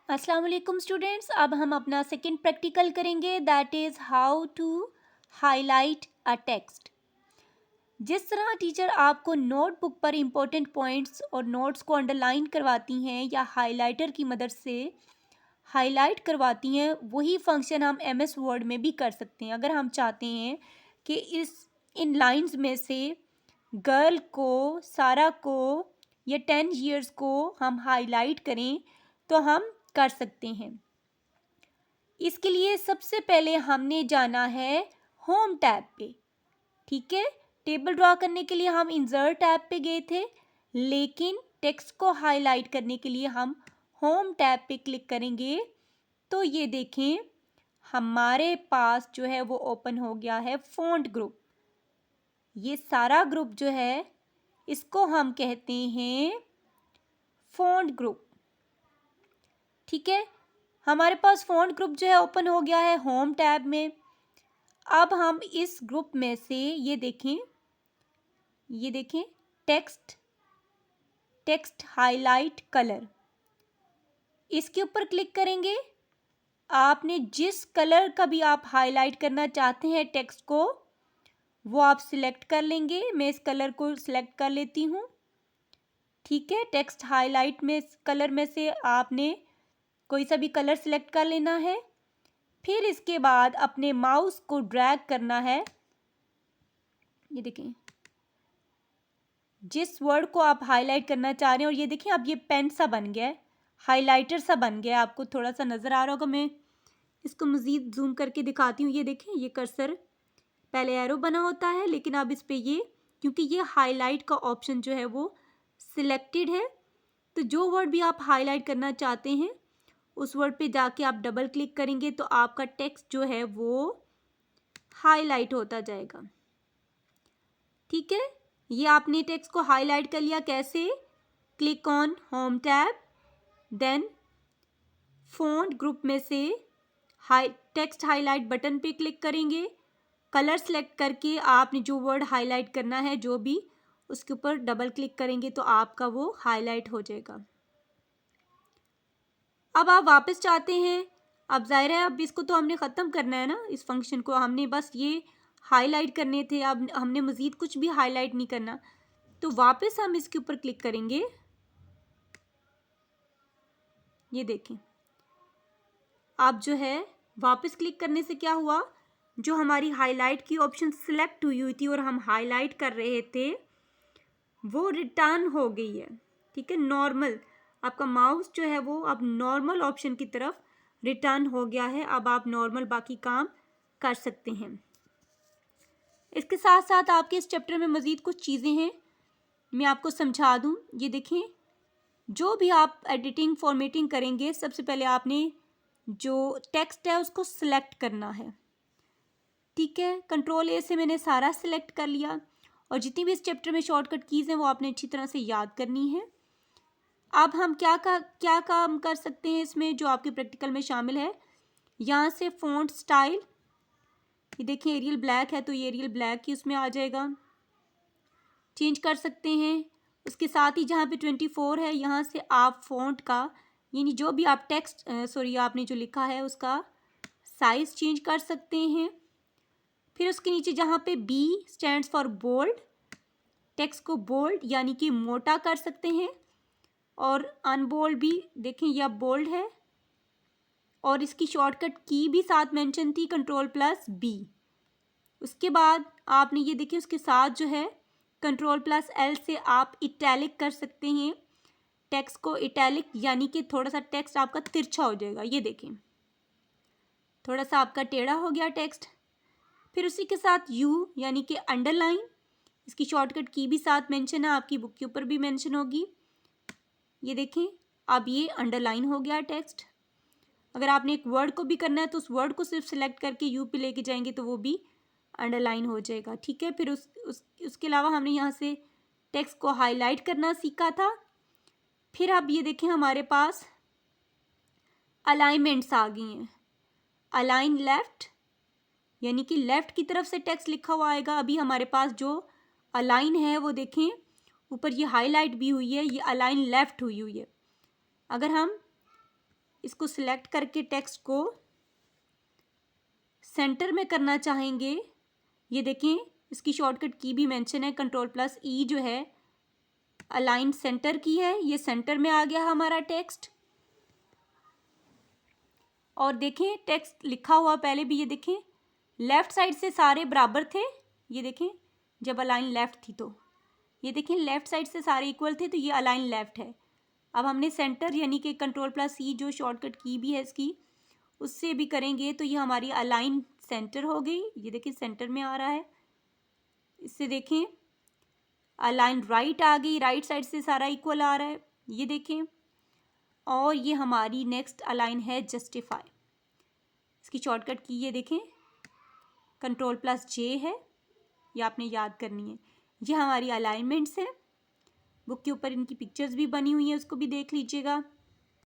अस्सलाम वालेकुम स्टूडेंट्स। अब हम अपना सेकंड प्रैक्टिकल करेंगे, that is how to highlight a text. जिस तरह टीचर आपको नोटबुक पर इम्पोर्टेंट पॉइंट्स और नोट्स को अंडरलाइन करवाती हैं या हाइलाइटर की मदद से हाईलाइट करवाती हैं, वही फंक्शन हम एमएस वर्ड में भी कर सकते हैं। अगर हम चाहते हैं कि इन लाइंस में से गर्ल को, सारा को या 10 इयर्स को हम हाईलाइट करें तो हम कर सकते हैं। इसके लिए सबसे पहले हमने जाना है होम टैब पे। ठीक है, टेबल ड्रॉ करने के लिए हम इंसर्ट टैब पे गए थे, लेकिन टेक्स्ट को हाईलाइट करने के लिए हम होम टैब पे क्लिक करेंगे। तो ये देखें, हमारे पास जो है वो ओपन हो गया है फ़ॉन्ट ग्रुप। ये सारा ग्रुप जो है इसको हम कहते हैं फ़ॉन्ट ग्रुप। ठीक है, हमारे पास फ़ॉन्ट ग्रुप जो है ओपन हो गया है होम टैब में। अब हम इस ग्रुप में से ये देखें टेक्स्ट हाईलाइट कलर, इसके ऊपर क्लिक करेंगे। आपने जिस कलर का भी आप हाईलाइट करना चाहते हैं टेक्स्ट को, वो आप सिलेक्ट कर लेंगे। मैं इस कलर को सिलेक्ट कर लेती हूँ। ठीक है, टेक्स्ट हाईलाइट में कलर में से आपने कोई सा भी कलर सिलेक्ट कर लेना है। फिर इसके बाद अपने माउस को ड्रैग करना है। ये देखें, जिस वर्ड को आप हाईलाइट करना चाह रहे हैं, और ये देखें अब ये पेन सा बन गया है, हाइलाइटर सा बन गया है। आपको थोड़ा सा नज़र आ रहा होगा, मैं इसको मज़ीद जूम करके दिखाती हूँ। ये देखें, ये कर्सर पहले एरो बना होता है, लेकिन अब इस पे ये, क्योंकि ये हाईलाइट का ऑप्शन जो है वो सिलेक्टेड है, तो जो वर्ड भी आप हाईलाइट करना चाहते हैं उस वर्ड पे जाके आप डबल क्लिक करेंगे तो आपका टेक्स्ट जो है वो हाईलाइट होता जाएगा। ठीक है, ये आपने टेक्स्ट को हाईलाइट कर लिया। कैसे? Click on home tab, then font group में से टेक्स्ट हाईलाइट बटन पे क्लिक करेंगे। कलर सेलेक्ट करके आपने जो वर्ड हाईलाइट करना है, जो भी, उसके ऊपर डबल क्लिक करेंगे तो आपका वो हाईलाइट हो जाएगा। अब आप वापस चाहते हैं, अब ज़ाहिर है अब इसको तो हमने ख़त्म करना है ना, इस फंक्शन को हमने बस ये हाईलाइट करने थे, अब हमने मज़ीद कुछ भी हाईलाइट नहीं करना। तो वापस हम इसके ऊपर क्लिक करेंगे। ये देखें, अब जो है वापस क्लिक करने से क्या हुआ, जो हमारी हाईलाइट की ऑप्शन सिलेक्ट हुई थी और हम हाईलाइट कर रहे थे, वो रिटर्न हो गई है। ठीक है, नॉर्मल, आपका माउस जो है वो अब नॉर्मल ऑप्शन की तरफ रिटर्न हो गया है। अब आप नॉर्मल बाकी काम कर सकते हैं। इसके साथ साथ आपके इस चैप्टर में मज़ीद कुछ चीज़ें हैं, मैं आपको समझा दूं। ये देखें, जो भी आप एडिटिंग फॉर्मेटिंग करेंगे, सबसे पहले आपने जो टेक्स्ट है उसको सिलेक्ट करना है। ठीक है, कंट्रोल ए से मैंने सारा सिलेक्ट कर लिया, और जितनी भी इस चैप्टर में शॉर्टकट कीज़ हैं वो आपने अच्छी तरह से याद करनी है। अब हम क्या काम कर सकते हैं इसमें, जो आपके प्रैक्टिकल में शामिल है। यहाँ से फ़ॉन्ट स्टाइल, ये देखिए एरियल ब्लैक है तो ये एरियल ब्लैक ही उसमें आ जाएगा, चेंज कर सकते हैं। उसके साथ ही जहाँ पे 24 है, यहाँ से आप फ़ॉन्ट का, यानी जो भी आप टेक्स्ट आपने जो लिखा है उसका साइज़ चेंज कर सकते हैं। फिर उसके नीचे जहाँ पे B stands for bold, text को बोल्ड यानी कि मोटा कर सकते हैं, और अनबोल्ड भी देखें यह बोल्ड है, और इसकी शॉर्टकट की भी साथ मेंशन थी, कंट्रोल+B। उसके बाद आपने ये देखिए उसके साथ जो है कंट्रोल+L से आप इटैलिक कर सकते हैं टेक्स्ट को। इटैलिक यानी कि थोड़ा सा टेक्स्ट आपका तिरछा हो जाएगा। ये देखें, थोड़ा सा आपका टेढ़ा हो गया टेक्स्ट। फिर उसी के साथ यू यानी कि अंडरलाइन, इसकी शॉर्टकट की भी साथ मेंशन है, आपकी बुक के ऊपर भी मेंशन होगी। ये देखें, अब ये अंडरलाइन हो गया टेक्स्ट। अगर आपने एक वर्ड को भी करना है तो उस वर्ड को सिर्फ सिलेक्ट करके यू पे लेके जाएंगे तो वो भी अंडरलाइन हो जाएगा। ठीक है, फिर उसके अलावा हमने यहाँ से टेक्स्ट को हाईलाइट करना सीखा था। फिर अब ये देखें, हमारे पास अलाइनमेंट्स आ गई हैं। अलाइन लेफ्ट यानी कि लेफ्ट की तरफ से टेक्स्ट लिखा हुआ आएगा। अभी हमारे पास जो अलाइन है वो देखें, ऊपर ये हाईलाइट भी हुई है, ये अलाइन लेफ्ट हुई है। अगर हम इसको सिलेक्ट करके टेक्स्ट को सेंटर में करना चाहेंगे, ये देखें इसकी शॉर्टकट की भी मेंशन है, Ctrl+E जो है अलाइन सेंटर की है, ये सेंटर में आ गया हमारा टेक्स्ट। और देखें टेक्स्ट लिखा हुआ पहले भी, ये देखें लेफ्ट साइड से सारे बराबर थे, ये देखें जब अलाइन लेफ्ट थी तो ये देखें लेफ्ट साइड से सारे इक्वल थे, तो ये अलाइन लेफ्ट है। अब हमने सेंटर यानी कि Ctrl+E जो शॉर्टकट की भी है इसकी, उससे भी करेंगे तो ये हमारी अलाइन सेंटर हो गई, ये देखें सेंटर में आ रहा है। इससे देखें अलाइन राइट आ गई, राइट साइड से सारा इक्वल आ रहा है, ये देखें। और ये हमारी नेक्स्ट अलाइन है जस्टिफाई, इसकी शॉर्टकट की ये देखें Ctrl+J है, ये आपने याद करनी है। ये हमारी अलाइनमेंट्स है, बुक के ऊपर इनकी पिक्चर्स भी बनी हुई हैं, उसको भी देख लीजिएगा।